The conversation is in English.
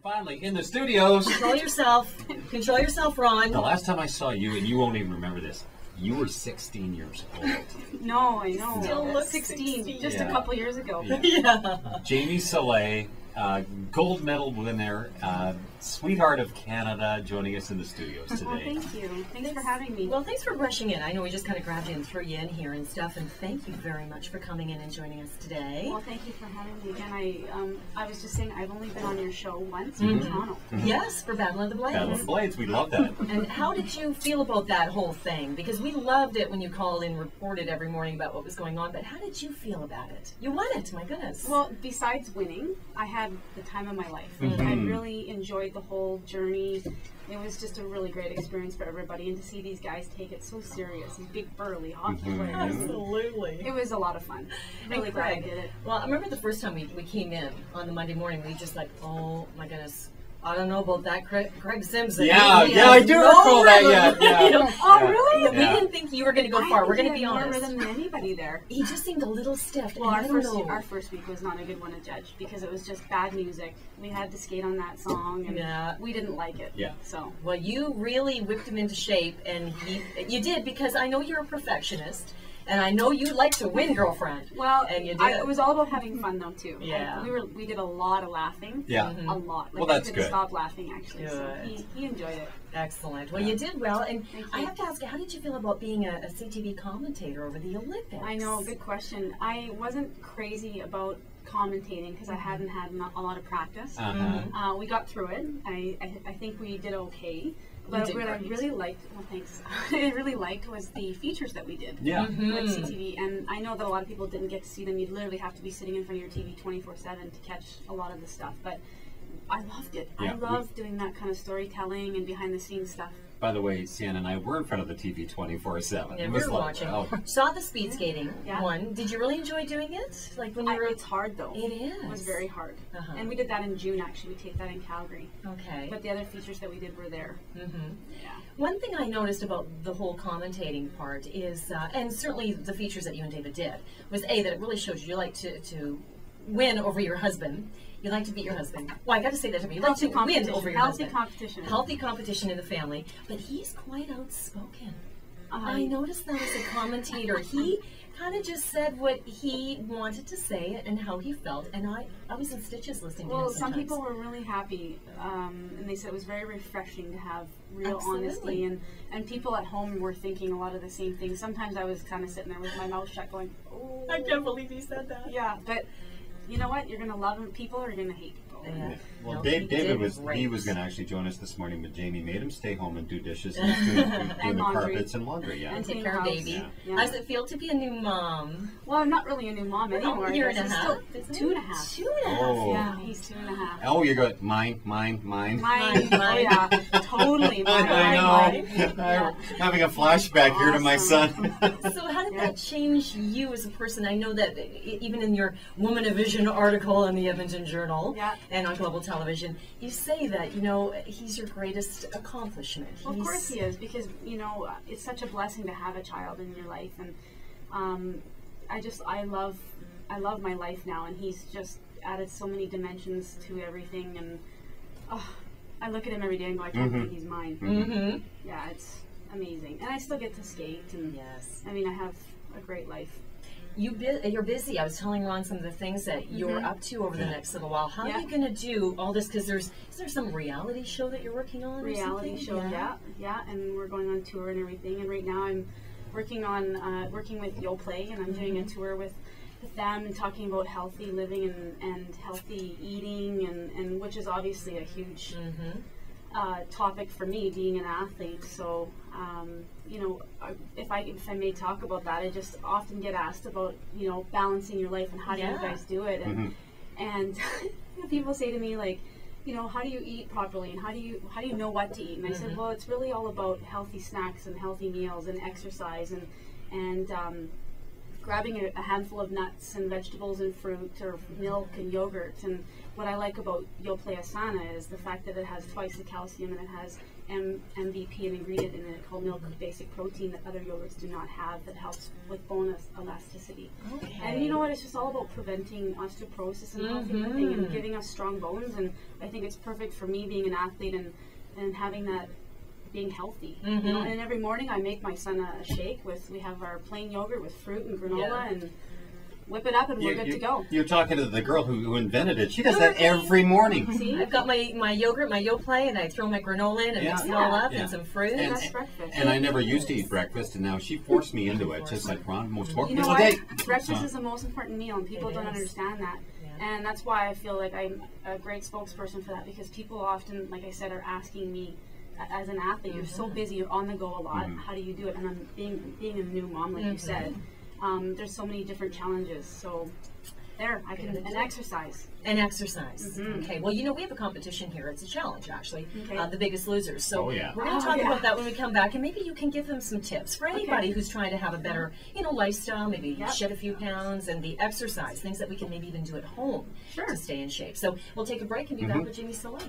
Finally, in the studios. Control yourself. Control yourself, Ron. The last time I saw you, and you won't even remember this, you were 16 years old. No, I know. Still look 16, just Yeah. a couple years ago. Yeah. Jamie Soleil, gold medal winner, sweetheart of Canada, joining us in the studios today. Oh, thank you. Thanks for having me. Well, thanks for rushing in. I know we just kind of grabbed you and threw you in here and stuff, and thank you very much for coming in and joining us today. Well, thank you for having me again. I was just saying I've only been on your show once in Toronto. Yes, for Battle of the Blades. Battle of the Blades, we love that. And how did you feel about that whole thing? Because we loved it when you called and reported every morning about what was going on, but how did you feel about it? You won it, my goodness. Well, besides winning, I had the time of my life. I really enjoyed the whole journey. It was just a really great experience for everybody, and to see these guys take it so serious, these big burly hockey players. Absolutely. It was a lot of fun. Really glad I did it. Well, I remember the first time we came in on the Monday morning, we just like, oh my goodness, I don't know about that Craig Simpson. Yeah, I do recall that. Yeah. You know, Oh, really? we didn't think you were going to go far. We're going to be honest. More rhythm than anybody there. He just seemed a little stiff. Well, and our first week was not a good one to judge because it was just bad music. We had to skate on that song, and we didn't like it. Yeah. So. Well, you really whipped him into shape, and you did, because I know you're a perfectionist, and I know you like to win, girlfriend. Well, and you did. it was all about having fun, though, too. Yeah. We did a lot of laughing. Yeah. A lot. Like, Well, that's I couldn't good. stop laughing, actually. So Good. he enjoyed it. Excellent. Well, you did well, and Thank you. I have to ask you, how did you feel about being a CTV commentator over the Olympics? I know, good question. I wasn't crazy about commentating because I hadn't had a lot of practice. We got through it. I think we did okay. But did what I great. really liked, well, thanks. I really liked was the features that we did. Yeah. With CTV, and I know that a lot of people didn't get to see them. You'd literally have to be sitting in front of your TV 24/7 to catch a lot of the stuff. But I loved it. Yeah, I loved doing that kind of storytelling and behind the scenes stuff. By the way, Seanna and I were in front of the TV 24/7. Yeah, It we was were like, watching. oh. Saw the speed skating Yeah. one. Did you really enjoy doing it? Like when you were... It's hard, though. It is. It was very hard. Uh-huh. And we did that in June, actually. We taped that in Calgary. Okay. But the other features that we did were there. Yeah. One thing I noticed about the whole commentating part is, and certainly the features that you and David did, was that it really showed you like to win over your husband. You like to beat your husband. Well, I got to say that to me. You like to win over your husband. Competition. Healthy competition in the family. But he's quite outspoken. I noticed that as a commentator. He kind of just said what he wanted to say and how he felt, and I was in stitches listening to him Well, sometimes. some people were really happy, and they said it was very refreshing to have real Absolutely. honesty, and people at home were thinking a lot of the same things. Sometimes I was kind of sitting there with my mouth shut going, oh. I can't believe he said that. Yeah, but you know what? You're going to love them people or you're going to hate people. Yeah. Well, No, David did was great. going to actually join us this morning, but Jamie made him stay home and do dishes and he's doing the laundry. carpets and laundry. Yeah. And take Clean care of house. baby. Yeah. How does it feel to be a new mom? Well, I'm not really a new mom anymore. A year I and a guess. half. He's isn't still it? 2.5. 2.5. Oh. Yeah, he's 2.5. Oh, you're good. Mine. Mine. Mine. Oh, yeah, totally. Mine. I know. Yeah. I'm having a flashback here to my son. So how did that change you as a person? I know that even in your Woman of Vision article in the Edmonton Journal and on Global Television, you say that, he's your greatest accomplishment. Well, of course he is, because, it's such a blessing to have a child in your life. And I love my life now, and he's just added so many dimensions to everything. And I look at him every day and go, I can't believe he's mine. Yeah, it's amazing. And I still get to skate. And I mean, I have a great life. You're busy. I was telling Ron some of the things that you're up to over the next little while. How are you going to do all this? Because is there some reality show that you're working on? Reality show, yeah. And we're going on tour and everything. And right now I'm working with You'll Play, and I'm doing a tour with them and talking about healthy living and healthy eating, and which is obviously a huge topic for me, being an athlete. So if I may talk about that, I just often get asked about balancing your life and how do you guys do it, and people say to me, like, how do you eat properly, and how do you know what to eat? And I said, well, it's really all about healthy snacks and healthy meals and exercise and grabbing a handful of nuts and vegetables and fruit or milk and yogurt. And what I like about Yoplait Asana is the fact that it has twice the calcium and it has MVP, an ingredient in it called milk basic protein that other yogurts do not have, that helps with bone elasticity. Okay. And you know what, it's just all about preventing osteoporosis and healthy living and giving us strong bones. And I think it's perfect for me being an athlete and having that, being healthy. You know? And every morning I make my son a shake we have our plain yogurt with fruit and granola and whip it up and we're good to go. You're talking to the girl who invented it. She does that every morning. See, I've got my yogurt, my Yoplait, and I throw my granola in and mix it all up and some fruit. And, that's breakfast. And I never used to eat breakfast, and now she forced me into it, just like Ron, most 4 You know meals a day. Breakfast is the most important meal, and people don't understand that. And that's why I feel like I'm a great spokesperson for that, because people often, like I said, are asking me, as an athlete, you're so busy, you're on the go a lot, how do you do it? And I'm being a new mom, like you said, there's so many different challenges. So there, I can, and exercise. And exercise. Okay, well, you know, we have a competition here. It's a challenge, actually. The Biggest Losers. So we're going to talk about that when we come back, and maybe you can give them some tips for anybody who's trying to have a better, you know, lifestyle, maybe shed a few pounds, and the exercise, things that we can maybe even do at home to stay in shape. So we'll take a break and be back with Jamie Soleil.